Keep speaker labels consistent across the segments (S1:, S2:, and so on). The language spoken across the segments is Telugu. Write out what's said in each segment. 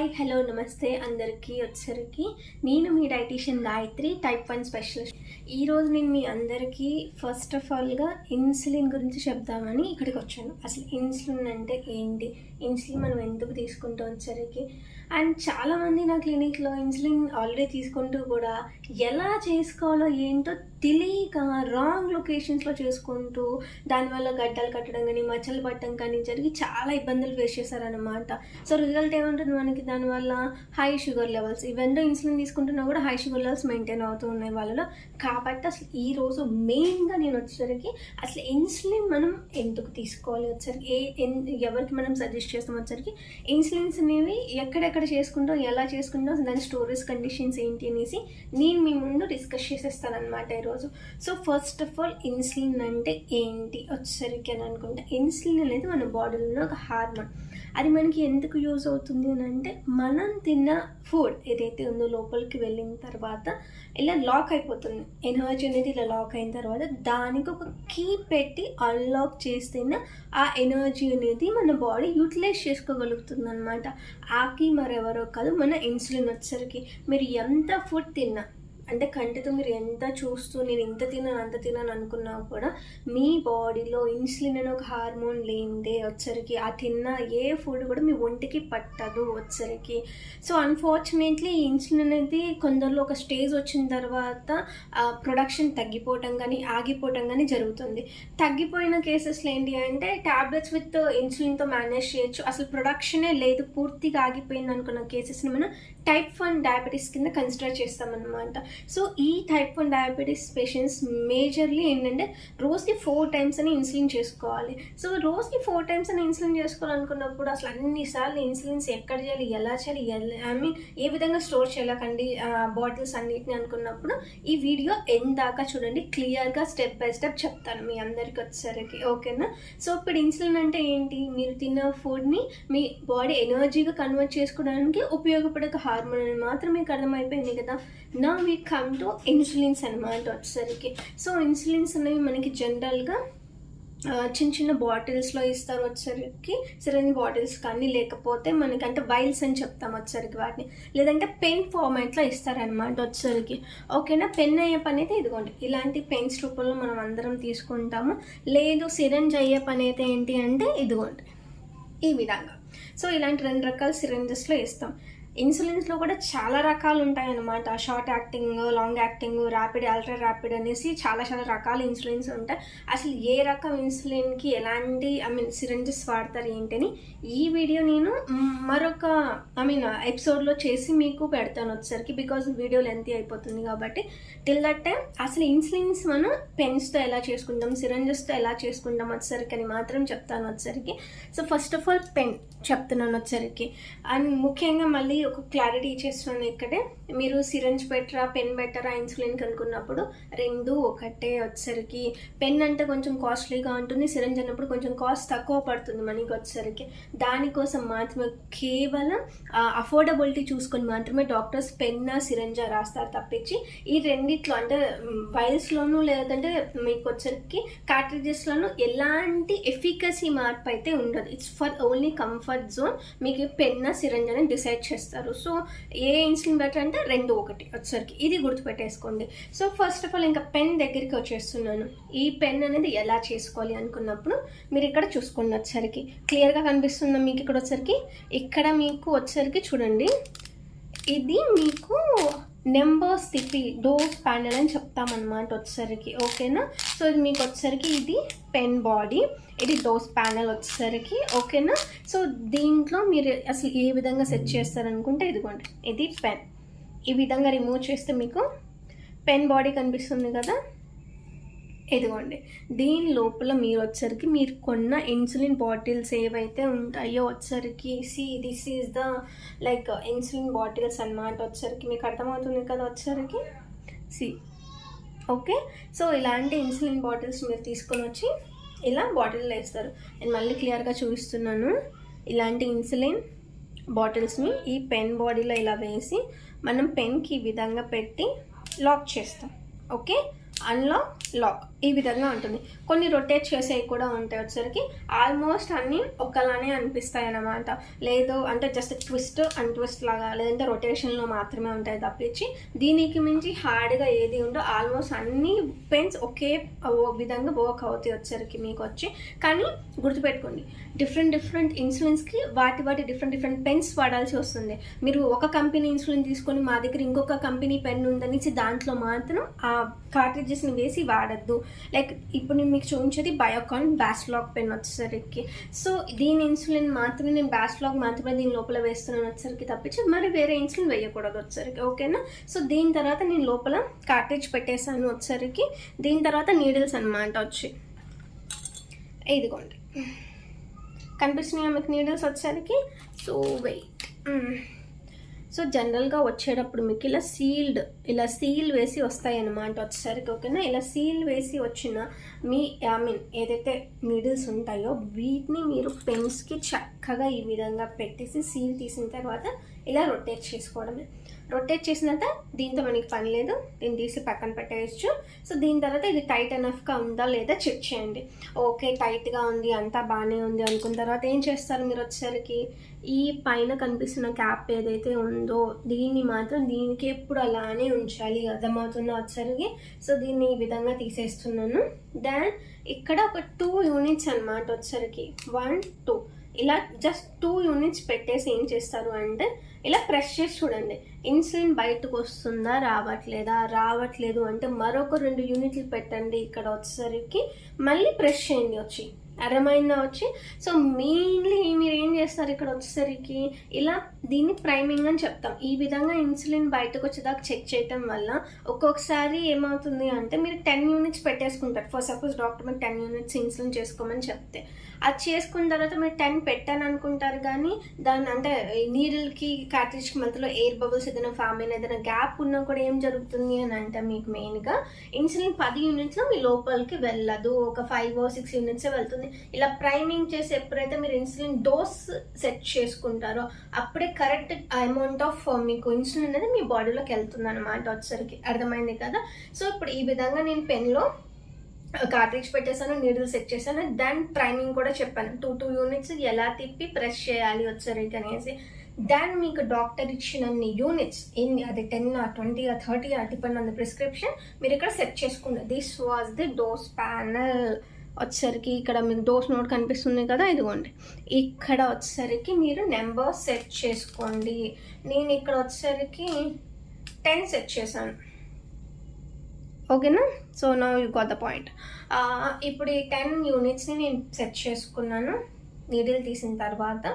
S1: హాయ్ హలో నమస్తే అందరికీ వచ్చరికి నేను మీ డైటీషియన్ గాయత్రి టైప్ 1 స్పెషలిస్ట్. ఈరోజు నేను మీ అందరికీ ఫస్ట్ ఆఫ్ ఆల్గా ఇన్సులిన్ గురించి చెప్దామని ఇక్కడికి వచ్చాను. అసలు ఇన్సులిన్ అంటే ఏంటి, ఇన్సులిన్ మనం ఎందుకు తీసుకుంటాం వచ్చరికి, అండ్ చాలామంది నా క్లినిక్లో ఇన్సులిన్ ఆల్రెడీ తీసుకుంటూ కూడా ఎలా చేసుకోవాలో ఏంటో తెలియక రాంగ్ లొకేషన్స్లో చేసుకుంటూ దానివల్ల గడ్డలు కట్టడం కానీ మచ్చలు పట్టడం కానీ జరిగి చాలా ఇబ్బందులు ఫేస్ చేశారనమాట. సో రిజల్ట్ ఏముంటుంది మనకి, దానివల్ల హై షుగర్ లెవెల్స్, ఈవెన్ ఇంసులిన్ తీసుకుంటున్నా కూడా హై షుగర్ లెవెల్స్ మెయింటైన్ అవుతూ ఉన్నాయి వాళ్ళలో. కాబట్టి అసలు ఈరోజు మెయిన్గా నేను వచ్చేసరికి అసలు ఇన్సులిన్ మనం ఎందుకు తీసుకోవాలి వచ్చరికి, ఎవరికి మనం సజెస్ట్ చేస్తాం వచ్చరికి, ఇన్సులిన్స్ అనేవి ఎక్కడెక్కడ చేసుకుంటాం, ఎలా చేసుకుంటాం, దాని స్టోరేజ్ కండిషన్స్ ఏంటి అనేసి నేను మీ ముందు డిస్కస్ చేసేస్తాను అనమాట ఈరోజు. So first of all insulin అంటే ఏంటి వచ్చరికి అని అనుకుంటే, ఇన్సులిన్ అనేది మన బాడీలో ఒక హార్మోన్. అది మనకి ఎందుకు యూజ్ అవుతుంది అని అంటే, మనం తిన్న ఫుడ్ ఏదైతే ఉందో లోపలికి వెళ్ళిన తర్వాత ఇలా లాక్ అయిపోతుంది, ఎనర్జీ అనేది ఇలా లాక్ అయిన తర్వాత దానికి ఒక కీ పెట్టి అన్లాక్ చేస్తేనే ఆ ఎనర్జీ అనేది మన బాడీ యూటిలైజ్ చేసుకోగలుగుతుంది అనమాట. ఆ కీ మరెవరో కాదు, మన ఇన్సులిన్ వచ్చరికి. మీరు ఎంత ఫుడ్ తిన్నా అంటే కంటితో మీరు ఎంత చూస్తూ నేను ఇంత తిన్నాను అంత తిన్నాను అనుకున్నా కూడా మీ బాడీలో ఇన్సులిన్ అనే ఒక హార్మోన్ లేనిదే వచ్చరికి ఆ తిన్న ఏ ఫుడ్ కూడా మీ ఒంటికి పట్టదు వచ్చరికి. సో అన్ఫార్చునేట్లీ ఈ ఇన్సులిన్ అనేది కొందరిలో ఒక స్టేజ్ వచ్చిన తర్వాత ప్రొడక్షన్ తగ్గిపోవటం కానీ ఆగిపోవటం కానీ జరుగుతుంది. తగ్గిపోయిన కేసెస్లో ఏంటి అంటే ట్యాబ్లెట్స్ విత్ ఇన్సులిన్తో మేనేజ్ చేయొచ్చు, అసలు ప్రొడక్షనే లేదు పూర్తిగా ఆగిపోయింది అనుకున్న కేసెస్ని మనం టైప్ 1 డయాబెటీస్ కింద కన్సిడర్ చేస్తామన్నమాట. సో ఈ టైప్ 1 డయాబెటీస్ పేషెంట్స్ మేజర్లీ ఏంటంటే రోజుకి 4 times అని ఇన్సులిన్ చేసుకోవాలి. సో రోజుకి 4 times అని ఇన్సులిన్ చేసుకోవాలనుకున్నప్పుడు అసలు అన్నిసార్లు ఇన్సులిన్స్ ఎక్కడ చేయాలి, ఎలా చేయాలి, ఐ మీన్ ఏ విధంగా స్టోర్ చేయాలండి బాటిల్స్ అన్నిటిని అనుకున్నప్పుడు ఈ వీడియో ఎండ్ దాకా చూడండి, క్లియర్గా స్టెప్ బై స్టెప్ చెప్తాను మీ అందరికి వచ్చేసరికి, ఓకేనా. సో ఇప్పుడు ఇన్సులిన్ అంటే ఏంటి, మీరు తిన్న ఫుడ్ని మీ బాడీ ఎనర్జీగా కన్వర్ట్ చేసుకోవడానికి ఉపయోగపడే ఒక హార్మోన్ అని మాత్రం మీకు అర్థమైపోయింది కదా. నా వీ కమ్ టు ఇన్సులిన్స్ అనమాట వచ్చేసరికి. సో ఇన్సులిన్స్ అనేవి మనకి జనరల్గా చిన్న చిన్న బాటిల్స్లో ఇస్తారు వచ్చరికి, సిరంజ్ బాటిల్స్ కానీ లేకపోతే మనకి అంటే వైల్స్ అని చెప్తాం వచ్చరికి వాటిని, లేదంటే పెన్ ఫార్మాట్లో ఇస్తారనమాట వచ్చరికి, ఓకేనా. పెన్ అయ్యే పని అయితే ఇదిగోండి ఇలాంటి పెన్స్ రూపంలో మనం అందరం తీసుకుంటాము. లేదు సిరంజ్ అయ్యే పని అయితే ఏంటి అంటే ఇదిగోండి ఈ విధంగా. సో ఇలాంటి 2 రకాల సిరంజెస్లో ఇస్తాం. ఇన్సులిన్స్లో కూడా చాలా రకాలు ఉంటాయన్నమాట, short acting, long acting, rapid, ultra rapid అనేసి చాలా చాలా రకాల ఇన్సులిన్స్ ఉంటాయి. అసలు ఏ రకం ఇన్సులిన్కి ఎలాంటి సిరంజెస్ వాడతారు ఏంటని ఈ వీడియో నేను మరొక ఎపిసోడ్లో చేసి మీకు పెడతాను వచ్చరికి, బికాజ్ వీడియో లెంతీ అయిపోతుంది కాబట్టి. టిల్ దట్ టైం అసలు ఇన్సులిన్స్ మనం పెన్స్తో ఎలా చేసుకుంటాం, సిరంజెస్తో ఎలా చేసుకుంటాం వచ్చరికి అని మాత్రం చెప్తాను వచ్చరికి. So first of all pen చెప్తున్నాను వచ్చరికి, అండ్ ముఖ్యంగా మళ్ళీ ఒక క్లారిటీ ఇచ్చేస్తున్నాను ఇక్కడే. మీరు సిరంజ్ బెటరా పెన్ బెటరా ఇన్సులిన్కి అనుకున్నప్పుడు 2 ఒకటే వచ్చరికి. పెన్ అంటే కొంచెం కాస్ట్లీగా ఉంటుంది, సిరంజ్ అన్నప్పుడు కొంచెం కాస్ట్ తక్కువ పడుతుంది మనకి వచ్చరికి. దానికోసం మాత్రమే కేవలం అఫోర్డబిలిటీ చూసుకొని మాత్రమే డాక్టర్స్ పెన్నా సిరంజా రాస్తారు తప్పించి ఈ రెండిట్లో అంటే వైల్స్లోనూ లేదంటే మీకు వచ్చరికి కార్ట్రిడ్జెస్లోనూ ఎలాంటి ఎఫికసీ మార్పు అయితే ఉండదు. It's for only comfort zone. మీకు పెన్నా సిరంజ్ అని డిసైడ్ చేస్తారు. సో ఏ ఇన్సులిన్ బెటర్ అంటే 2 ఒకటి వచ్చరికి, ఇది గుర్తుపెట్టేసుకోండి. సో ఫస్ట్ ఆఫ్ ఆల్ ఇంకా పెన్ దగ్గరికి వచ్చేస్తున్నాను. ఈ పెన్ అనేది ఎలా చేసుకోవాలి అనుకున్నప్పుడు మీరు ఇక్కడ చూసుకోండి వచ్చరికి, క్లియర్గా కనిపిస్తుందా మీకు ఇక్కడ వచ్చరికి. ఇక్కడ మీకు వచ్చరికి చూడండి, ఇది మీకు నెంబర్స్ తిప్పి డోస్ ప్యానెల్ అని చెప్తామన్నమాట వచ్చరికి, ఓకేనా. సో ఇది మీకు వచ్చరికి ఇది పెన్ బాడీ, ఇది డోస్ ప్యానెల్ వచ్చేసరికి, ఓకేనా. సో దీంట్లో మీరు అసలు ఏ విధంగా సెట్ చేస్తారనుకుంటే ఇదిగోండి ఇది పెన్, ఈ విధంగా రిమూవ్ చేస్తే మీకు పెన్ బాడీ కనిపిస్తుంది కదా, ఇదిగోండి. దీని లోపల మీరు వచ్చరికి మీరు కొన్న ఇన్సులిన్ బాటిల్స్ ఏవైతే ఉంటాయో వచ్చరికి, this is the like insulin bottles అన్నమాట వచ్చరికి, మీకు అర్థమవుతుంది కదా వచ్చరికి, ఓకే. సో ఇలాంటి ఇన్సులిన్ బాటిల్స్ మీరు తీసుకొని వచ్చి ఇలా బాటిల్లో వేస్తారు. నేను మళ్ళీ క్లియర్గా చూపిస్తున్నాను. ఇలాంటి ఇన్సులిన్ బాటిల్స్ని ఈ పెన్ బాడీలో ఇలా వేసి మనం పెన్కి ఈ విధంగా పెట్టి లాక్ చేస్తాం, ఓకే. అన్లాక్, లాక్ ఈ విధంగా ఉంటుంది. కొన్ని రొటేట్ చేసేవి కూడా ఉంటాయి. వచ్చేసరికి ఆల్మోస్ట్ అన్నీ ఒకలానే అనిపిస్తాయి అన్నమాట. లేదు అంటే జస్ట్ ట్విస్ట్ అండ్ ట్విస్ట్ లాగా, లేదంటే రొటేషన్లో మాత్రమే ఉంటాయి తప్పించి దీనికి మించి హార్డ్గా ఏది ఉండో. ఆల్మోస్ట్ అన్ని పెన్స్ ఒకే విధంగా వర్క్ అవుతాయి వచ్చేసరికి మీకు వచ్చి. కానీ గుర్తుపెట్టుకోండి, డిఫరెంట్ ఇన్సులిన్స్కి వాటి డిఫరెంట్ పెన్స్ వాడాల్సి వస్తుంది. మీరు ఒక కంపెనీ ఇన్సులిన్ తీసుకొని మా దగ్గర ఇంకొక కంపెనీ పెన్ ఉందనేసి దాంట్లో మాత్రం ఆ కార్ట్రిడ్జెస్ని వేసి వాడద్దు. లైక్ ఇప్పుడు నేను మీకు చూపించేది బయోకాన్ బ్యాస్లాగ్ పెన్ వచ్చేసరికి. సో దీని ఇన్సులిన్ మాత్రమే నేను బ్యాస్లాగ్ మాత్రమే దీని లోపల వేస్తున్నాను వచ్చేసరికి తప్పించి మరి వేరే ఇన్సులిన్ వేయకూడదు వచ్చేసరికి. ఓకేనా? సో దీని తర్వాత నేను లోపల కార్ట్రిడ్జ్ పెట్టేశాను వచ్చేసరికి. దీని తర్వాత నీడిల్స్ అనమాట వచ్చి ఇదిగోండి, కనిపిస్తున్నాయా మీకు నీడిల్స్ వచ్చేసరికి. సో వెయిట్, సో జనరల్గా వచ్చేటప్పుడు మీకు ఇలా సీల్ వేసి వస్తాయి అన్నమాట వచ్చేసరికి. ఓకేనా? ఇలా సీల్ వేసి వచ్చిన మీ ఏదైతే నీడిల్స్ ఉంటాయో వీటిని మీరు పెన్స్కి చక్కగా ఈ విధంగా పెట్టేసి సీల్ తీసిన తర్వాత ఇలా రొటేట్ చేసుకోవడమే. రొటేట్ చేసిన తర్వాత దీంతో మనకి పని లేదు, దీన్ని తీసి పక్కన పెట్టేయచ్చు. సో దీని తర్వాత ఇది టైట్ ఎనఫ్గా ఉందా లేదా చెక్ చేయండి. ఓకే టైట్గా ఉంది, అంతా బాగానే ఉంది అనుకున్న తర్వాత ఏం చేస్తారు మీరు వచ్చేసరికి, ఈ పైన కనిపిస్తున్న క్యాప్ ఏదైతే ఉందో దీన్ని మాత్రం దీనికి ఎప్పుడు అలానే ఉంచాలి. అర్థమవుతుందో వచ్చేసరికి. సో దీన్ని ఈ విధంగా తీసేస్తున్నాను. దెన్ ఇక్కడ ఒక 2 యూనిట్స్ అనమాట వచ్చేసరికి, 1 2 ఇలా జస్ట్ 2 యూనిట్స్ పెట్టేసి ఏం చేస్తారు అంటే ఇలా ప్రెస్ చేసి చూడండి, ఇన్సులిన్ బయటకు వస్తుందా రావట్లేదు అంటే మరొక 2 యూనిట్లు పెట్టండి ఇక్కడ వచ్చేసరికి. మళ్ళీ ప్రెస్ చేయండి వచ్చి, అర్థమైందా వచ్చి. సో మెయిన్లీ మీరు ఏం చేస్తారు ఇక్కడ వచ్చేసరికి, ఇలా దీన్ని ప్రైమింగ్ అని చెప్తాం. ఈ విధంగా ఇన్సులిన్ బయటకు వచ్చేదాకా చెక్ చేయటం వల్ల ఒక్కొక్కసారి ఏమవుతుంది అంటే మీరు 10 యూనిట్స్ పెట్టేసుకుంటారు. ఫర్ సపోజ్ డాక్టర్ మీరు 10 యూనిట్స్ ఇన్సులిన్ చేసుకోమని చెప్తే అది చేసుకున్న తర్వాత మీరు 10 పెట్టాను అనుకుంటారు. కానీ దాన్ని అంటే నీడిల్కి కార్ట్రిడ్జ్కి మధ్యలో ఎయిర్ బబుల్స్ ఏదైనా ఫామ్ అయినా ఏదైనా గ్యాప్ ఉన్నా కూడా ఏం జరుగుతుంది అని అంటే మీకు మెయిన్గా ఇన్సులిన్ 10 యూనిట్స్లో మీ లోపలికి వెళ్ళదు, ఒక 5 or 6 యూనిట్సే వెళ్తుంది. ఇలా ప్రైమింగ్ చేసి ఎప్పుడైతే మీరు ఇన్సులిన్ డోస్ సెట్ చేసుకుంటారో అప్పుడే కరెక్ట్ అమౌంట్ ఆఫ్ మీకు ఇన్సులిన్ అనేది మీ బాడీలోకి వెళ్తుంది అనమాట వచ్చేసరికి. అర్థమైంది కదా? సో ఇప్పుడు ఈ విధంగా నేను పెన్లో కార్ట్రిడ్జ్ పెట్టేసాను, నీడిల్ సెట్ చేశాను, దాని ప్రైమింగ్ కూడా చెప్పాను. 2 యూనిట్స్ ఎలా తిప్పి ప్రెస్ చేయాలి వచ్చేసరికి అనేసి. దాన్ని మీకు డాక్టర్ ఇచ్చినన్ని యూనిట్స్ ఎన్ని, అది 10 or 20 or 30 depend on the prescription, మీరు ఇక్కడ సెట్ చేసుకున్నారు. This was the dose panel వచ్చేసరికి. ఇక్కడ మీకు డోస్ నోట్ కనిపిస్తుంది కదా, ఇదిగోండి. ఇక్కడ వచ్చేసరికి మీరు నెంబర్ సెట్ చేసుకోండి. నేను ఇక్కడ వచ్చేసరికి 10 సెట్ చేశాను. ఓకేనా? So now you got the point. ఇప్పుడు ఈ 10 యూనిట్స్ని నేను సెట్ చేసుకున్నాను నీడిల్ తీసిన తర్వాత.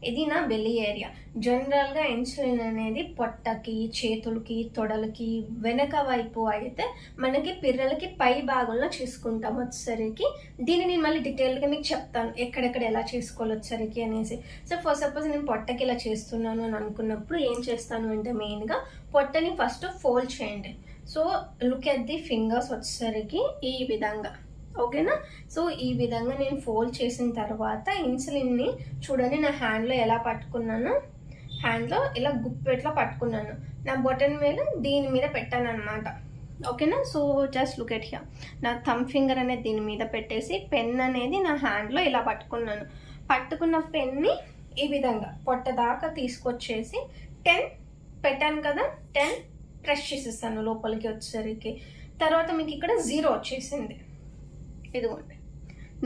S1: ఇది నా బెల్లీ ఏరియా. జనరల్గా ఇన్సులిన్ అనేది పొట్టకి, చేతులకి, తొడలకి వెనక వైపు అయితే మనకి పిర్రలకి పై భాగంలో చేసుకుంటాం వచ్చేసరికి. దీన్ని నేను మళ్ళీ డీటెయిల్గా మీకు చెప్తాను ఎక్కడెక్కడ ఎలా చేసుకోవాలి వచ్చేసరికి అనేసి. సో ఫర్ సపోజ్ నేను పొట్టకి ఇలా చేస్తున్నాను అని అనుకున్నప్పుడు ఏం చేస్తాను అంటే మెయిన్గా పొట్టని ఫస్ట్ ఫోల్డ్ చేయండి. So look at the fingers వచ్చేసరికి ఈ విధంగా. ఓకేనా? సో ఈ విధంగా నేను ఫోల్డ్ చేసిన తర్వాత ఇన్సులిన్ని చూడండి నా హ్యాండ్లో ఎలా పట్టుకున్నాను, హ్యాండ్లో ఇలా గుప్పెట్లో పట్టుకున్నాను. నా బొటన్ మీద దీని మీద పెట్టాను అనమాట. ఓకేనా? So just look at here, నా థంబ్ ఫింగర్ అనేది దీని మీద పెట్టేసి పెన్ అనేది నా హ్యాండ్లో ఇలా పట్టుకున్నాను. పట్టుకున్న పెన్ని ఈ విధంగా పొట్ట దాకా తీసుకొచ్చేసి 10 పెట్టాను కదా, 10 ప్రెస్ చేసేస్తాను లోపలికి వచ్చేసరికి. తర్వాత మీకు ఇక్కడ 0 వచ్చేసింది. ఇదిగోండి,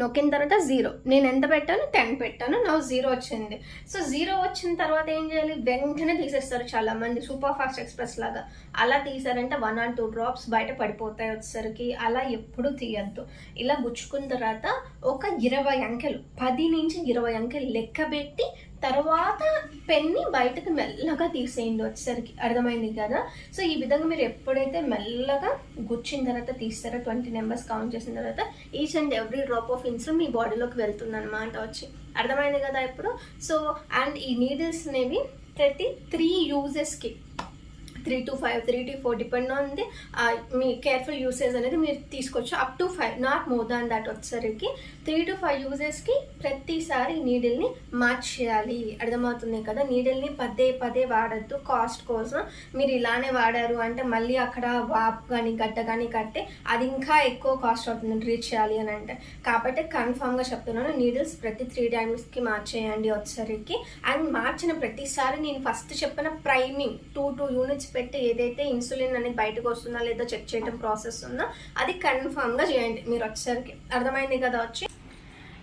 S1: నొక్కిన తర్వాత 0. నేను ఎంత పెట్టాను, 10 పెట్టాను, నా 0 వచ్చింది. సో 0 వచ్చిన తర్వాత ఏం చేయాలి, వెంటనే తీసేస్తారు చాలా మంది, సూపర్ ఫాస్ట్ ఎక్స్ప్రెస్ లాగా. అలా తీసారంటే 1 or 2 డ్రాప్స్ బయట పడిపోతాయి వచ్చేసరికి. అలా ఎప్పుడు తీయద్దు. ఇలా గుచ్చుకున్న తర్వాత ఒక 20 అంకెలు, 10 నుంచి 20 అంకెలు లెక్క పెట్టి తర్వాత పెన్ని బయటకు మెల్లగా తీసేయండి వచ్చేసరికి. అర్థమైంది కదా? సో ఈ విధంగా మీరు ఎప్పుడైతే మెల్లగా గుచ్చిన తర్వాత తీస్తారో 20 నెంబర్స్ కౌంట్ చేసిన తర్వాత each and every drop of insulin మీ బాడీలోకి వెళ్తుంది అనమాట వచ్చి. అర్థమైంది కదా ఇప్పుడు? సో అండ్ ఈ నీడిల్స్ అనేవి ప్రతి 3 యూజెస్కి 3 to 5, 3 to 4 depend on the me careful usage అనేది మీరు తీసుకోవచ్చు. Up to 5, not more than that. వచ్చేసరికి 3 to 5 యూజెస్కి ప్రతిసారి నీడిల్ని మార్చేయాలి. అర్థమవుతుంది కదా. నీడిల్ని పదే పదే వాడద్దు. కాస్ట్ కోసం మీరు ఇలానే వాడారు అంటే మళ్ళీ అక్కడ వాప్ కానీ గడ్డ కానీ కట్టే అది ఇంకా ఎక్కువ కాస్ట్ అవుతుంది రీచ్ చేయాలి అని అంటే. కాబట్టి కన్ఫామ్గా చెప్తున్నాను, నీడిల్స్ ప్రతి 3 టైమ్స్కి మార్చేయండి వచ్చేసరికి. అండ్ మార్చిన ప్రతిసారి నేను ఫస్ట్ చెప్పిన ప్రైమింగ్ 2 యూనిట్స్ పెట్టి ఏదైతే ఇన్సులిన్ అనేది బయటకు వస్తుందా లేదా చెక్ చేయడం ప్రాసెస్ ఉందో అది కన్ఫామ్గా చేయండి మీరు వచ్చేసరికి. అర్థమైంది కదా. వచ్చి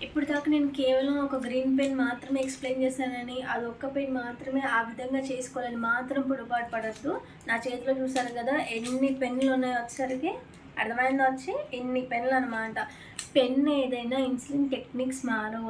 S1: ఇప్పుడు దాకా నేను కేవలం ఒక గ్రీన్ పెన్ మాత్రమే ఎక్స్ప్లెయిన్ చేశానని, అదొక్క పెన్ మాత్రమే ఆ విధంగా చేసుకోవాలని మాత్రం పొరపాటు పడద్దు. నా చేతిలో చూసారు కదా ఎన్ని పెన్నులు ఉన్నాయో వచ్చేసరికి. అర్థమైందో వచ్చి ఎన్ని పెన్నులు అనమాట. పెన్ ఏదైనా ఇన్సులిన్ టెక్నిక్స్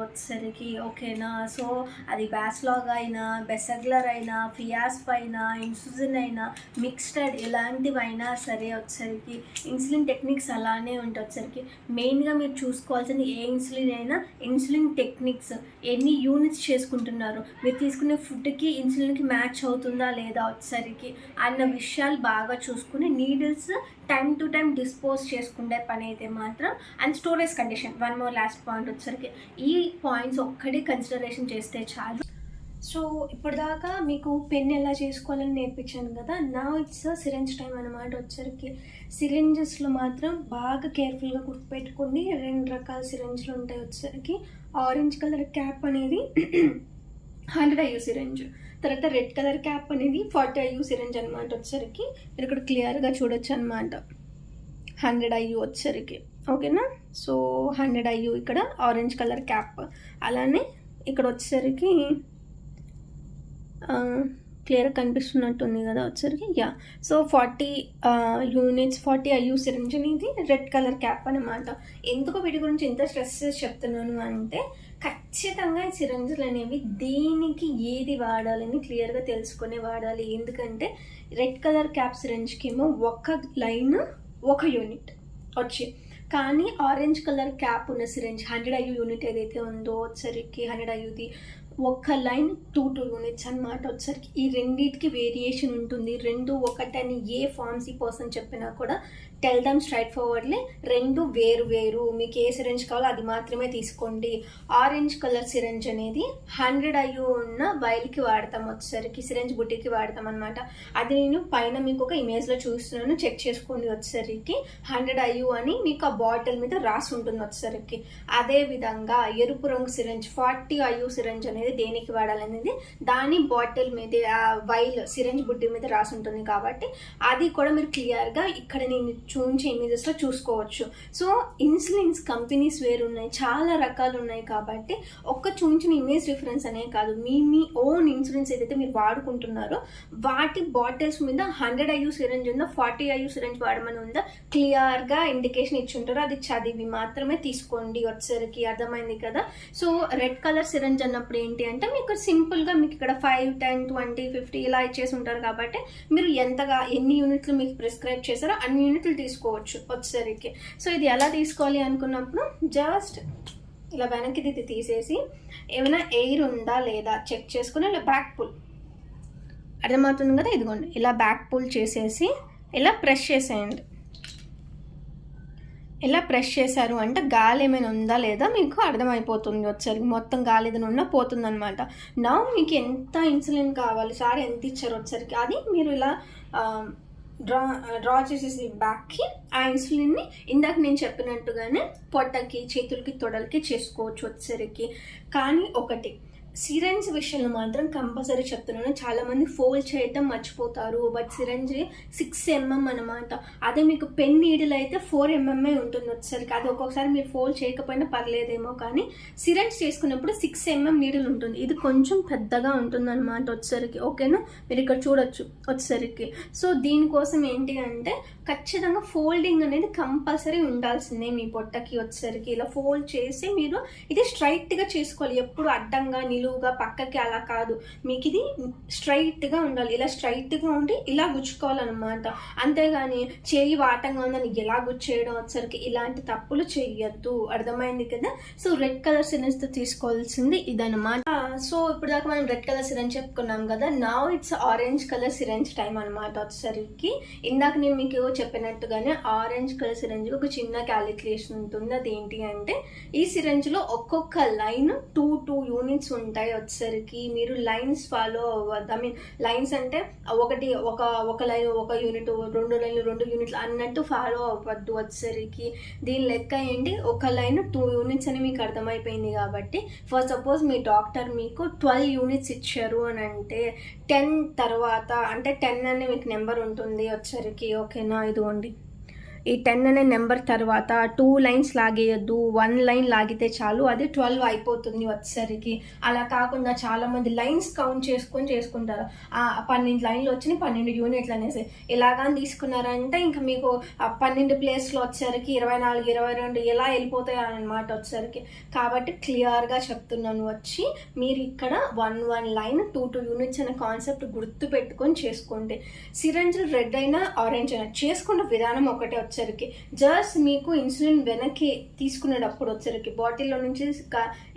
S1: వచ్చేసరికి ఓకేనా. సో అది బ్యాస్లాగ్ అయినా, బెసగ్లర్ అయినా, ఫియాస్ప్ అయినా, ఇన్సులిన్ అయినా, మిక్స్డ్ ఎలాంటివైనా సరే వచ్చేసరికి ఇన్సులిన్ టెక్నిక్స్ అలానే ఉంటాయి. వచ్చేసరికి మెయిన్గా మీరు చూసుకోవాల్సింది ఏ ఇన్సులిన్ అయినా ఇన్సులిన్ టెక్నిక్స్ ఎన్ని యూనిట్స్ చేసుకుంటున్నారు, మీరు తీసుకునే ఫుడ్కి ఇన్సులిన్కి మ్యాచ్ అవుతుందా లేదా వచ్చేసరికి అన్న విషయాలు బాగా చూసుకుని needles time to time dispose చేసుకునే పని అయితే మాత్రం. And storage condition, one more last point వచ్చేసరికి ఈ పాయింట్స్ ఒక్కటి కన్సిడరేషన్ చేస్తే చాలు. సో ఇప్పటిదాకా మీకు పెన్ ఎలా చేసుకోవాలని నేర్పించాను కదా. నా ఇట్స్ సిరెంజ్ టైం అనమాట. వచ్చేసరికి సిరెంజెస్లో మాత్రం బాగా కేర్ఫుల్గా గుర్తుపెట్టుకోండి. 2 రకాల సిరెంజ్లు ఉంటాయి. వచ్చేసరికి ఆరెంజ్ కలర్ క్యాప్ అనేది 100 IU సిరెంజ్, తర్వాత రెడ్ కలర్ క్యాప్ అనేది 40 IU సిరెంజ్ అనమాట. వచ్చేసరికి మీరు ఇక్కడ క్లియర్గా చూడొచ్చు అనమాట. 100 IU వచ్చేసరికి ఓకేనా. సో 100 IU ఇక్కడ ఆరెంజ్ కలర్ క్యాప్. అలానే ఇక్కడ వచ్చేసరికి క్లియర్గా కనిపిస్తున్నట్టుంది కదా వచ్చేసరికి. Yeah, so 40 units 40 IU syringe అనేది రెడ్ కలర్ క్యాప్ అనమాట. ఎందుకు వీటి గురించి ఎంత స్ట్రెస్ చేసి చెప్తున్నాను అంటే ఖచ్చితంగా ఈ సిరెంజ్లు అనేవి దేనికి ఏది వాడాలని క్లియర్గా తెలుసుకునే వాడాలి. ఎందుకంటే రెడ్ కలర్ క్యాప్ సిరెంజ్కి ఏమో ఒక లైన్ 1 యూనిట్ వచ్చి, కానీ ఆరెంజ్ కలర్ క్యాప్ ఉన్న సిరెంజ్ 100 IU యూనిట్ ఏదైతే ఉందో వచ్చేసరికి 100 IUది ఒక లైన్ 2 యూనిట్స్ అనమాట. వచ్చేసరికి ఈ రెండింటికి వేరియేషన్ ఉంటుంది. 2 ఒకటని ఏ ఫార్మసీ పర్సన్ చెప్పినా కూడా టెల్ దమ్ స్ట్రైట్ ఫార్వర్డ్లీ 2 వేరు వేరు. మీకు ఏ సిరెంజ్ కావాలో అది మాత్రమే తీసుకోండి. ఆరెంజ్ కలర్ సిరెంజ్ అనేది 100 IU ఉన్న వైల్కి వాడతాం. వచ్చేసరికి సిరెంజ్ బుట్టికి వాడతాం అనమాట. అది నేను పైన మీకు ఒక ఇమేజ్లో చూస్తున్నాను, చెక్ చేసుకోండి. వచ్చేసరికి 100 IU అని మీకు ఆ బాటిల్ మీద రాసి ఉంటుంది. వచ్చేసరికి అదేవిధంగా ఎరుపు రంగు సిరెంజ్ 40 IU సిరెంజ్ అనేది దేనికి వాడాలనేది దాని బాటిల్ మీద ఆ వైల్ సిరెంజ్ బుట్టి మీద రాసి ఉంటుంది. కాబట్టి అది కూడా మీరు క్లియర్గా ఇక్కడ నేను చూపించే ఇమేజెస్లో చూసుకోవచ్చు. సో ఇన్సులిన్స్ కంపెనీస్ వేరు ఉన్నాయి, చాలా రకాలు ఉన్నాయి. కాబట్టి ఒక్క చూపించిన ఇమేజ్ రిఫరెన్స్ అనే కాదు, మీ ఓన్ ఇన్సులిన్స్ ఏదైతే మీరు వాడుకుంటున్నారో వాటి బాటిల్స్ మీద 100 IU సిరెంజ్ ఉందా 40 IU సిరెంజ్ వాడమని ఉందా క్లియర్గా ఇండికేషన్ ఇచ్చి ఉంటారు. అది చదివి మాత్రమే తీసుకోండి. వచ్చేసరికి అర్థమైంది కదా. సో రెడ్ కలర్ సిరెంజ్ అన్నప్పుడు ఏంటి అంటే మీకు సింపుల్గా మీకు ఇక్కడ 5, 10, 20, 50 ఇలా ఇచ్చేసి ఉంటారు. కాబట్టి మీరు ఎన్ని యూనిట్లు మీకు ప్రిస్క్రైబ్ చేశారో అన్ని యూనిట్లు తీసుకోవచ్చు వచ్చేసరికి. సో ఇది ఎలా తీసుకోవాలి అనుకున్నప్పుడు జస్ట్ ఇలా వెనక్కి ఇది తీసేసి ఏమైనా ఎయిర్ ఉందా లేదా చెక్ చేసుకుని ఇలా బ్యాక్ పుల్, అర్థమవుతుంది కదా. ఇదిగోండి ఇలా బ్యాక్ పుల్ చేసేసి ఇలా ప్రెస్ చేసేయండి. ఇలా ప్రెస్ చేశారు అంటే గాలి ఏమైనా ఉందా లేదా మీకు అర్థమైపోతుంది. వచ్చేసరికి మొత్తం గాలి ఏదైనా ఉన్నా పోతుందన్నమాట. నా మీకు ఎంత ఇన్సులిన్ కావాలి, సార్ ఎంత ఇచ్చారు వచ్చేసరికి అది మీరు ఇలా డ్రా చేసేసి బ్యాక్కి ఆ ఇన్సులిన్ని ఇందాక నేను చెప్పినట్టుగానే పొట్టకి, చేతులకి, తొడలకి చేసుకోవచ్చు వచ్చేసరికి. కానీ ఒకటి సిరెంజ్ విషయంలో మాత్రం కంపల్సరీ చెప్తున్నాను, చాలామంది ఫోల్డ్ చేయటం మర్చిపోతారు. బట్ సిరెంజ్ 6 mm అనమాట. అదే మీకు పెన్ నీడిల్ అయితే 4 mm ఉంటుంది వచ్చేసరికి. అది ఒక్కొక్కసారి మీరు ఫోల్డ్ చేయకపోయినా పర్లేదేమో, కానీ సిరెంజ్ చేసుకున్నప్పుడు 6 mm నీడిల్ ఉంటుంది. ఇది కొంచెం పెద్దగా ఉంటుంది అనమాట వచ్చేసరికి. ఓకేనా, మీరు ఇక్కడ చూడొచ్చు వచ్చేసరికి. సో దీనికోసం ఏంటి అంటే ఖచ్చితంగా ఫోల్డింగ్ అనేది కంపల్సరీ ఉండాల్సిందే మీ పొట్టకి వచ్చేసరికి. ఇలా ఫోల్డ్ చేసి మీరు ఇది స్ట్రైట్గా చేసుకోవాలి, ఎప్పుడు అడ్డంగా నిలువు నిలువుగా పక్కకి అలా కాదు, మీకు ఇది స్ట్రైట్గా ఉండాలి. ఇలా స్ట్రైట్గా ఉండి ఇలా గుచ్చుకోవాలన్నమాట. అంతేగాని చేయి వాటంగా ఉందని ఎలా గుచ్చేయడం వచ్చరికి ఇలాంటి తప్పులు చేయొద్దు. అర్థమైంది కదా. సో రెడ్ కలర్ సిరెంజ్తో తీసుకోవాల్సింది ఇదన్నమాట. సో ఇప్పుడు దాకా మనం రెడ్ కలర్ సిరెంజ్ చెప్పుకున్నాం కదా. Now it's orange colour syringe time అనమాట వచ్చేసరికి. ఇందాక నేను మీకు చెప్పినట్టుగానే ఆరెంజ్ కలర్ సిరెంజ్ ఒక చిన్న క్యాలిక్యులేషన్ ఉంటుంది. అదేంటి అంటే ఈ సిరెంజ్లో ఒక్కొక్క లైన్ 2 యూనిట్స్ ఉంటాయి వచ్చేసరికి. మీరు లైన్స్ ఫాలో అవ్వద్దు. ఐ మీన్ లైన్స్ అంటే ఒక లైన్ 1 యూనిట్, 2 లైన్లు 2 యూనిట్లు అన్నట్టు ఫాలో అవ్వద్దు వచ్చేసరికి. దీని లెక్క ఏంటి, ఒక లైన్ 2 యూనిట్స్ అని మీకు అర్థమైపోయింది కాబట్టి ఫర్ సపోజ్ మీ డాక్టర్ మీకు 12 యూనిట్స్ ఇచ్చారు అని అంటే 10 తర్వాత అంటే 10 అనే మీకు నెంబర్ ఉంటుంది వచ్చరికి. ఓకేనా, ఇదిగోండి ఈ 10 అనే నెంబర్ తర్వాత 2 లైన్స్ లాగేయద్దు, 1 లైన్ లాగితే చాలు, అది 12 అయిపోతుంది వచ్చేసరికి. అలా కాకుండా చాలామంది లైన్స్ కౌంట్ చేసుకుంటారు. 12 లైన్లు వచ్చినాయి 12 యూనిట్లు అనేసి ఇలాగా తీసుకున్నారంటే ఇంకా మీకు 12 ప్లేస్లో వచ్చేసరికి 24, 22 ఎలా వెళ్ళిపోతాయి అనమాట వచ్చేసరికి. కాబట్టి క్లియర్గా చెప్తున్నాను వచ్చి మీరు ఇక్కడ 1 లైన్ 2 యూనిట్స్ అనే కాన్సెప్ట్ గుర్తు పెట్టుకొని చేసుకోండి. సిరంజిల్ రెడ్ అయినా ఆరెంజ్ అయినా చేసుకున్న విధానం ఒకటే వచ్చేసరికి. జస్ట్ మీకు ఇన్సులిన్ వెనక్కి తీసుకునేటప్పుడు వచ్చేసరికి బాటిల్లో నుంచి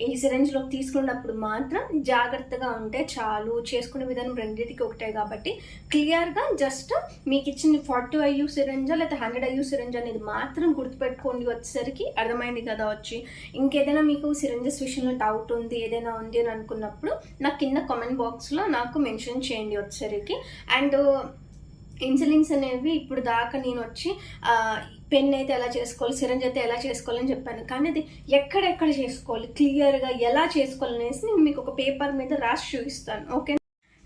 S1: ఈ సిరెంజ్లో తీసుకునేటప్పుడు మాత్రం జాగ్రత్తగా ఉంటే చాలు. చేసుకునే విధానం రెండింటికి ఒకటే కాబట్టి క్లియర్గా జస్ట్ మీకు ఇచ్చిన 40 IU సిరెంజా లేదా 100 IU సిరెంజ్ అనేది మాత్రం గుర్తుపెట్టుకోండి వచ్చేసరికి. అర్థమైంది కదా వచ్చి. ఇంకేదైనా మీకు సిరెంజెస్ విషయంలో డౌట్ ఉంది, ఏదైనా ఉంది అని అనుకున్నప్పుడు నాకు కింద కామెంట్ బాక్స్లో నాకు మెన్షన్ చేయండి వచ్చేసరికి. అండ్ ఇన్సులిన్స్ అనేవి ఇప్పుడు దాకా నేను వచ్చి పెన్ అయితే ఎలా చేసుకోవాలి, సిరంజ్ అయితే ఎలా చేసుకోవాలని చెప్పాను. కానీ అది ఎక్కడెక్కడ చేసుకోవాలి, క్లియర్గా ఎలా చేసుకోవాలనేసి నేను మీకు ఒక పేపర్ మీద రాసి చూపిస్తాను. ఓకే.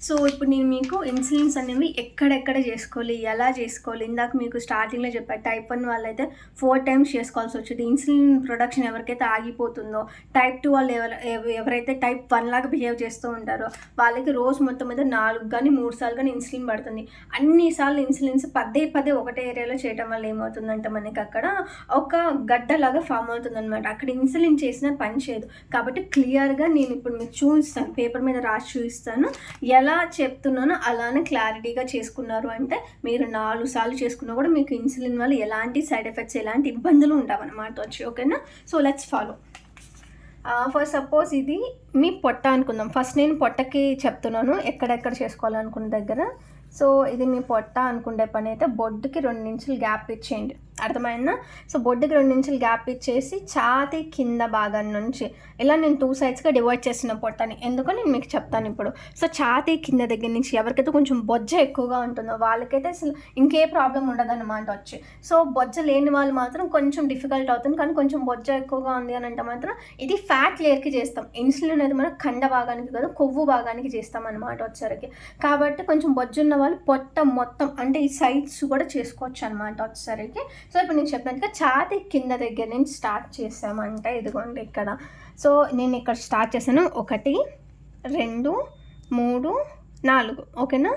S1: సో ఇప్పుడు నేను మీకు ఇన్సులిన్స్ అనేవి ఎక్కడెక్కడ చేసుకోవాలి, ఎలా చేసుకోవాలి, ఇందాక మీకు స్టార్టింగ్లో చెప్పాను. టైప్ 1 వాళ్ళైతే 4 times చేసుకోవాల్సి వచ్చింది. ఇన్సులిన్ ప్రొడక్షన్ ఎవరికైతే ఆగిపోతుందో, టైప్ 2 వాళ్ళు ఎవరైతే టైప్ 1 లాగా బిహేవ్ చేస్తూ ఉంటారో వాళ్ళకి రోజు మొత్తం మీద 4 కానీ 3 సార్లు కానీ ఇన్సులిన్ పడుతుంది. అన్నిసార్లు ఇన్సులిన్స్ పదే ఒకటే ఏరియాలో చేయడం వల్ల ఏమవుతుందంటే మనకి అక్కడ ఒక గడ్డలాగా ఫామ్ అవుతుంది అనమాట. అక్కడ ఇన్సులిన్ చేసిన పని చేయదు. కాబట్టి క్లియర్గా నేను ఇప్పుడు మీకు చూపిస్తాను, పేపర్ మీద రాసి చూపిస్తాను. ఎలా చెప్తున్నానో అలానే క్లారిటీగా చేసుకున్నారు అంటే మీరు 4 సార్లు చేసుకున్నా కూడా మీకు ఇన్సులిన్ వల్ల ఎలాంటి సైడ్ ఎఫెక్ట్స్, ఎలాంటి ఇబ్బందులు ఉండవన్నమాట వచ్చి. ఓకేనా. So let's follow. For suppose ఇది మీ పొట్ట అనుకుందాం. ఫస్ట్ నేను పొట్టకి చెప్తున్నాను ఎక్కడెక్కడ చేసుకోవాలనుకున్న దగ్గర. సో ఇది మీ పొట్ట అనుకునే పని అయితే బొడ్డుకి 2 ఇంచులు గ్యాప్ ఇచ్చేయండి. అర్థమైందా. సో బొడ్డుకి 2 ఇంచులు గ్యాప్ ఇచ్చేసి ఛాతీ కింద భాగం నుంచి ఇలా నేను 2 సైడ్స్గా డివైడ్ చేసిన పొట్టని. ఎందుకో నేను మీకు చెప్తాను ఇప్పుడు. సో ఛాతీ కింద దగ్గర నుంచి ఎవరికైతే కొంచెం బొజ్జ ఎక్కువగా ఉంటుందో వాళ్ళకైతే అసలు ఇంకే ప్రాబ్లం ఉండదన్నమాట వచ్చి. సో బొజ్జ లేని వాళ్ళు మాత్రం కొంచెం డిఫికల్ట్ అవుతుంది. కానీ కొంచెం బొజ్జ ఎక్కువగా ఉంది అని అంటే మాత్రం ఇది ఫ్యాట్ లేయర్కి చేస్తాం. ఇన్సులిన్ అనేది మనం కండ భాగానికి కాదు, కొవ్వు భాగానికి చేస్తాం అనమాట వచ్చేసరికి. కాబట్టి కొంచెం బొజ్జున్న వాళ్ళు పొట్ట మొత్తం అంటే ఈ సైడ్స్ కూడా చేసుకోవచ్చు అనమాట వచ్చేసరికి. సో ఇప్పుడు నేను చెప్పినట్టుగా ఛాతీ కింద దగ్గర నుంచి స్టార్ట్ చేసామంటే ఇదిగోండి ఇక్కడ. సో నేను ఇక్కడ స్టార్ట్ చేశాను 1, 2, 3, 4. ఓకేనా.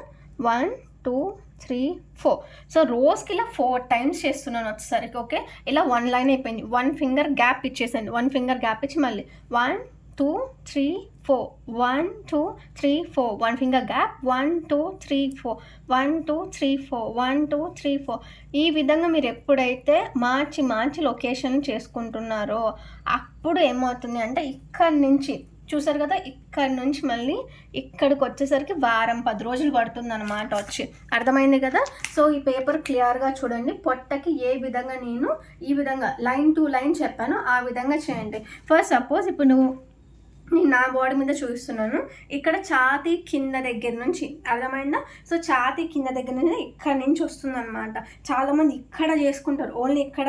S1: 1, 2, 3, 4. సో రోజుకి ఇలా 4 times చేస్తున్నాను వచ్చేసరికి. ఓకే. ఇలా 1 లైన్ అయిపోయింది. 1 ఫింగర్ గ్యాప్ ఇచ్చేసాను. 1 ఫింగర్ గ్యాప్ ఇచ్చి మళ్ళీ 1, 2, 3, 4. 1, 2, 3, 4. 1 finger gap. 1, 2, 3, 4. 1, 2, 3, 4. 1, 2, 3, 4. ఈ విధంగా మీరు ఎప్పుడైతే మార్చి లొకేషన్ చేసుకుంటున్నారో అప్పుడు ఏమవుతుంది అంటే ఇక్కడి నుంచి చూసారు కదా, ఇక్కడ నుంచి మళ్ళీ ఇక్కడికి వచ్చేసరికి వారం 10 రోజులు పడుతుంది అనమాట వచ్చి. అర్థమైంది కదా. సో ఈ పేపర్ క్లియర్గా చూడండి. పొట్టకి ఏ విధంగా నేను ఈ విధంగా లైన్ టు లైన్ చెప్పాను ఆ విధంగా చేయండి. ఫస్ట్ సపోజ్ ఇప్పుడు నేను నా బాడీ మీద చూపిస్తున్నాను. ఇక్కడ ఛాతీ కింద దగ్గర నుంచి అర్థమైందా. సో ఛాతీ కింద దగ్గర నుంచి ఇక్కడ నుంచి వస్తుంది అనమాట. చాలామంది ఇక్కడ చేసుకుంటారు, ఓన్లీ ఇక్కడ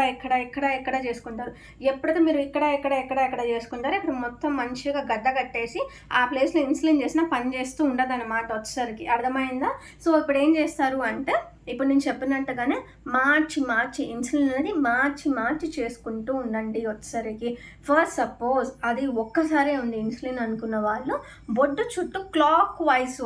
S1: చేసుకుంటారు. ఎప్పుడైతే మీరు ఇక్కడ చేసుకుంటారో ఇక్కడ మొత్తం మంచిగా గడ్డ కట్టేసి ఆ ప్లేస్లో ఇన్సులిన్ చేసినా పని చేస్తూ ఉండదు అనమాట వచ్చేసరికి. అర్థమైందా. సో ఇప్పుడు ఏం చేస్తారు అంటే ఇప్పుడు నేను చెప్పినట్టుగానే మార్చి ఇన్సులిన్ అనేది మార్చి చేసుకుంటూ ఉండండి వచ్చేసరికి. ఫస్ట్ సపోజ్ అది ఒక్కసారే ఉంది ఇన్సులిన్ అనుకున్న వాళ్ళు బొడ్డు చుట్టూ క్లాక్ వైజ్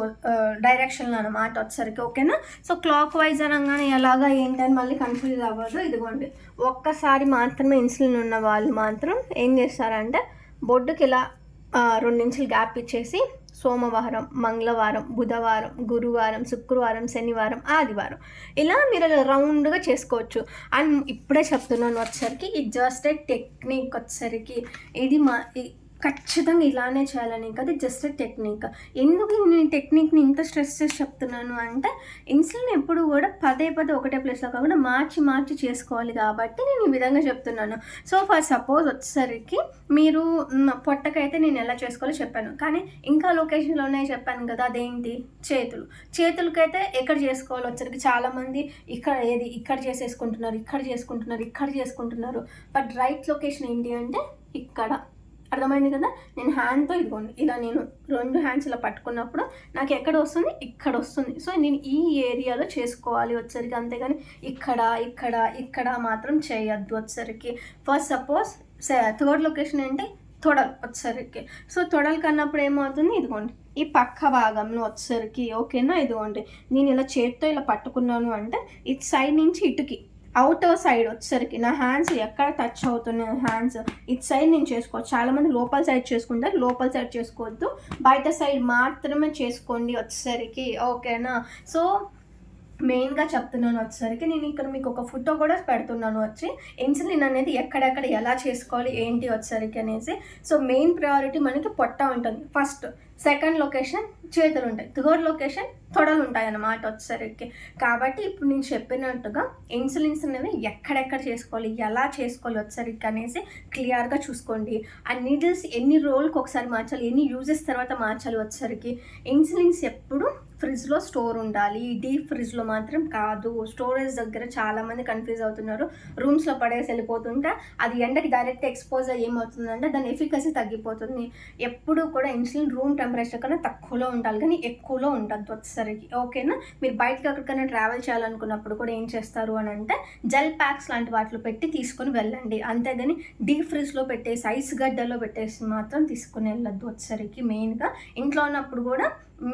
S1: డైరెక్షన్లో అనమాట వచ్చేసరికి. ఓకేనా. సో క్లాక్ వైజ్ అనగానే ఎలాగా ఏంటని మళ్ళీ కన్ఫ్యూజ్ అవ్వదు. ఇదిగోండి ఒక్కసారి మాత్రమే ఇన్సులిన్ ఉన్న వాళ్ళు మాత్రం ఏం చేస్తారంటే బొడ్డుకి ఇలా 2 నిమిషాలు గ్యాప్ ఇచ్చేసి సోమవారం, మంగళవారం, బుధవారం, గురువారం, శుక్రవారం, శనివారం, ఆదివారం ఇలా మీరు రౌండ్గా చేసుకోవచ్చు. అండ్ ఇప్పుడే చెప్తున్నాను వచ్చేసరికి ఇది జస్ట్ టెక్నిక్ వచ్చేసరికి ఇది ఖచ్చితంగా ఇలానే చేయాలని కాదు, జస్ట్ టెక్నిక్. ఎందుకు నేను టెక్నిక్ని ఇంత స్ట్రెస్ చేసి చెప్తున్నాను అంటే ఇన్సులిన్ ఎప్పుడు కూడా పదే ఒకటే ప్లేస్లో కాకుండా మార్చి చేసుకోవాలి కాబట్టి నేను ఈ విధంగా చెప్తున్నాను. సో ఫర్ సపోజ్ వచ్చేసరికి మీరు పొట్టకైతే నేను ఎలా చేసుకోవాలో చెప్పాను, కానీ ఇంకా లొకేషన్లో ఉన్నాయి చెప్పాను కదా, అదేంటి చేతులకైతే ఎక్కడ చేసుకోవాలో వచ్చేసరికి చాలామంది ఇక్కడ చేసుకుంటున్నారు. బట్ రైట్ లొకేషన్ ఏంటి అంటే ఇక్కడ. అర్థమైంది కదా? నేను హ్యాండ్తో ఇదిగోండి ఇలా నేను 2 హ్యాండ్స్ ఇలా పట్టుకున్నప్పుడు నాకు ఎక్కడ వస్తుంది, ఇక్కడ వస్తుంది. సో నేను ఈ ఏరియాలో చేసుకోవాలి వచ్చేసరికి, అంతేగాని ఇక్కడ మాత్రం చేయొద్దు వచ్చేసరికి. ఫస్ట్ సపోజ్ థర్డ్ లొకేషన్ ఏంటి, తొడలు వచ్చేసరికి. సో తొడలు కన్నప్పుడు ఏమవుతుంది, ఇదిగోండి ఈ పక్క భాగంలో వచ్చేసరికి ఓకేనా, ఇదిగోండి నేను ఇలా చేతితో ఇలా పట్టుకున్నాను అంటే ఇటు సైడ్ నుంచి ఇటుకి అవుటర్ సైడ్ వచ్చేసరికి నా హ్యాండ్స్ ఎక్కడ టచ్ అవుతున్నాయి, హ్యాండ్స్ ఇటు సైడ్ నేను చేసుకోవచ్చు. చాలామంది లోపల సైడ్ చేసుకుంటారు, లోపల సైడ్ చేసుకోవద్దు, బయట సైడ్ మాత్రమే చేసుకోండి వచ్చేసరికి, ఓకేనా. సో మెయిన్గా చెప్తున్నాను వచ్చేసరికి, నేను ఇక్కడ మీకు ఒక ఫోటో కూడా పెడుతున్నాను వచ్చి ఇన్సులిన్ అనేది ఎక్కడెక్కడ ఎలా చేసుకోవాలి ఏంటి వచ్చేసరికి అనేసి. సో మెయిన్ ప్రయారిటీ మనకి పొట్ట ఉంటుంది ఫస్ట్, సెకండ్ లొకేషన్ చేతులు ఉంటాయి, థర్డ్ లొకేషన్ తొడలు ఉంటాయి అన్నమాట వచ్చేసరికి. కాబట్టి ఇప్పుడు నేను చెప్పినట్టుగా ఇన్సులిన్స్ అనేవి ఎక్కడెక్కడ చేసుకోవాలి, ఎలా చేసుకోవాలి వచ్చేసరికి అనేసి క్లియర్గా చూసుకోండి. ఆ నీడిల్స్ ఎన్ని రోజులకు ఒకసారి మార్చాలి, ఎన్ని యూజెస్ తర్వాత మార్చాలి వచ్చేసరికి. ఇన్సులిన్స్ ఎప్పుడు ఫ్రిడ్జ్లో స్టోర్ ఉండాలి, డీప్ ఫ్రిడ్జ్లో మాత్రం కాదు. స్టోరేజ్ దగ్గర చాలామంది కన్ఫ్యూజ్ అవుతున్నారు, రూమ్స్లో పడేసి వెళ్ళిపోతుంటే అది ఎండకి డైరెక్ట్ ఎక్స్పోజ్ అయ్యి ఏమవుతుందంటే దాని ఎఫికసీ తగ్గిపోతుంది. ఎప్పుడు కూడా ఇన్సులిన్ రూమ్ టెంపరేచర్ కన్నా తక్కువలో ఉండాలి, కానీ ఎక్కువలో ఉండద్దు వచ్చేసరికి, ఓకేనా. మీరు బయటకి ఎక్కడికైనా ట్రావెల్ చేయాలనుకున్నప్పుడు కూడా ఏం చేస్తారు అని అంటే జెల్ ప్యాక్స్ లాంటి వాటిలో పెట్టి తీసుకొని వెళ్ళండి, అంతేగాని డీప్ ఫ్రిడ్జ్లో పెట్టేసి ఐస్ గడ్డలో పెట్టేసి మాత్రం తీసుకుని వెళ్ళొద్దు వచ్చేసరికి. మెయిన్గా ఇంట్లో ఉన్నప్పుడు కూడా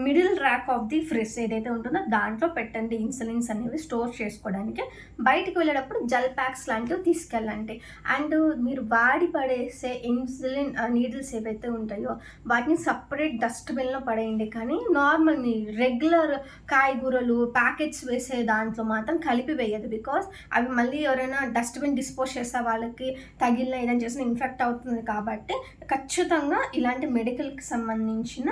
S1: middle rack of the fridge ఏదైతే ఉంటుందో దాంట్లో పెట్టండి ఇన్సులిన్స్ అనేవి స్టోర్ చేసుకోవడానికి. బయటికి వెళ్ళేటప్పుడు జెల్ ప్యాక్స్ లాంటివి తీసుకెళ్ళండి. అండ్ మీరు వాడి పడేసే ఇన్సులిన్ నీడిల్స్ ఏవైతే ఉంటాయో వాటిని సపరేట్ డస్ట్బిన్లో పడేయండి, కానీ నార్మల్ మీ రెగ్యులర్ కాయగూరలు ప్యాకెట్స్ వేసే దాంట్లో మాత్రం కలిపి వేయదు. బికాస్ అవి మళ్ళీ ఎవరైనా డస్ట్బిన్ డిస్పోజ్ చేసే వాళ్ళకి తగిలిన ఏదైనా చేసిన ఇన్ఫెక్ట్ అవుతుంది. కాబట్టి ఖచ్చితంగా ఇలాంటి మెడికల్కి సంబంధించిన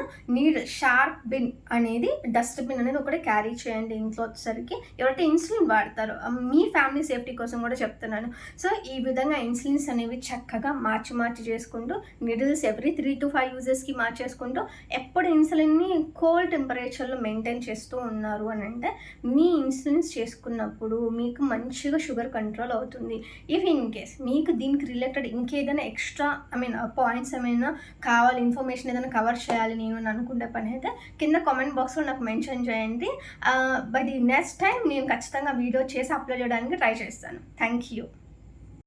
S1: షార్ప్ బిన్ అనేది డస్ట్బిన్ అనేది ఒకటి క్యారీ చేయండి ఇంట్లో వచ్చేసరికి. ఎవరైతే ఇన్సులిన్ వాడతారో మీ ఫ్యామిలీ సేఫ్టీ కోసం కూడా చెప్తున్నాను. సో ఈ విధంగా ఇన్సులిన్స్ అనేవి చక్కగా మార్చి చేసుకుంటూ నిడిల్స్ ఎవ్రీ 3 to 5 యూజెస్కి మార్చేసుకుంటూ ఎప్పుడు ఇన్సులిన్ని కోల్డ్ టెంపరేచర్లో మెయింటైన్ చేస్తూ ఉన్నారు అని అంటే మీ ఇన్సులిన్స్ చేసుకున్నప్పుడు మీకు మంచిగా షుగర్ కంట్రోల్ అవుతుంది. ఇఫ్ ఇన్ కేస్ మీకు దీనికి రిలేటెడ్ ఇంకేదైనా ఎక్స్ట్రా పాయింట్స్ ఏమైనా కావాలి, ఇన్ఫర్మేషన్ ఏదైనా కవర్ చేయాలి నేను అనుకునే పని అయితే కింద కామెంట్ బాక్స్లో నాకు మెన్షన్ చేయండి. బట్ నెక్స్ట్ టైం నేను ఖచ్చితంగా వీడియో చేసి అప్లోడ్ చేయడానికి ట్రై చేస్తాను. Thank you.